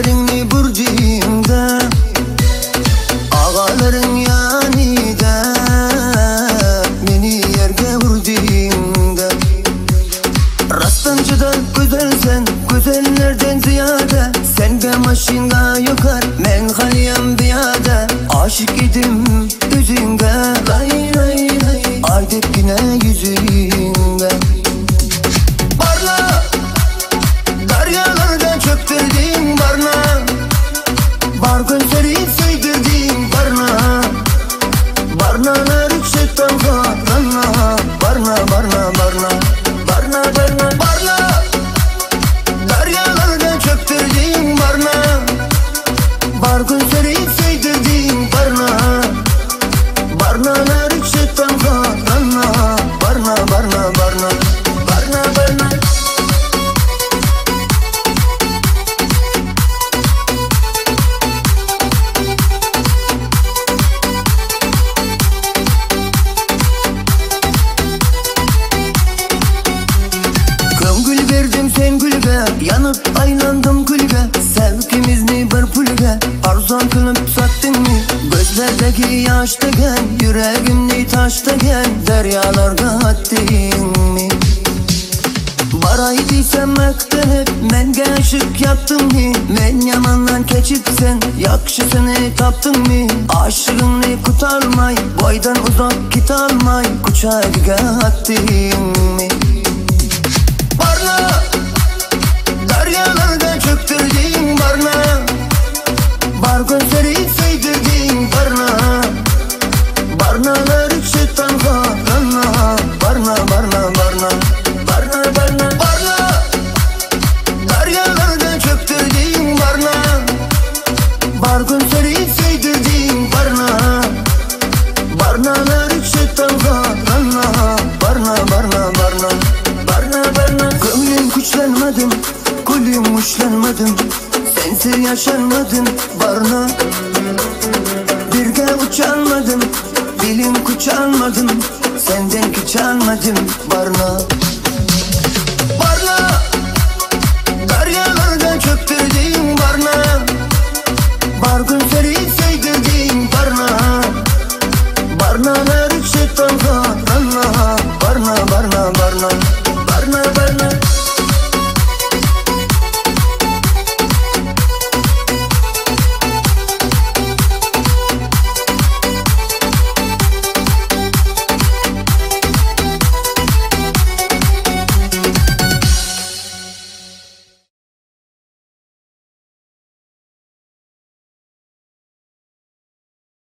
gözlerini burcuyumda, ağaların yanında, beni yerge vurduğumda. Rastlancıda güzelsen, güzellerden ziyade, sende maşinga yokar, men haliyem biyade. Aşık idim yüzünde, lay lay lay, aydık yine yüzünde. Barla, daryalardan çöktürdüm barna, bar gözleri sıydırdın barna. Barnalar şeytan barna, barna barna barna, barna barna barla. Daryalardan çöktürdüm barna, bar gözleri sıydırdın barna. Barnalar şeytan barna, barna barna barna, barna barna. Gül verdim sen gülge, yanıp aylandım gülge. Sevgimizni bir pulge, arzan kılıp sattın mı? Gözlerdeki yaş degen, yüreğimni taş degen, deryalarda attın mı? Baraydıysam mektenip, menge aşık yaptın mı? Men yamandan keçipsen, yakşısını taptın mı? Aşığını kutalmay, boydan uzak git almay, kucağıga attın mı? Barla, daryalardan çöktürdün barna, bar gözleri sıydırdın barna. Barnalar şeytan barna, barna barna barna, barna barna barla. Daryalardan çöktürdün barna, bar gözleri sıydırdın barna. Barnalar şeytan barna, barna barna barna, barna barna. Gönlüm kuşlanmadım, kulüm uçlanmadım, sensiz yaşanmadım barna. Birge uçalmadım, bilim kucalmadım, senden güç almadım barna. Barla, daryalardan çöktürdün barna.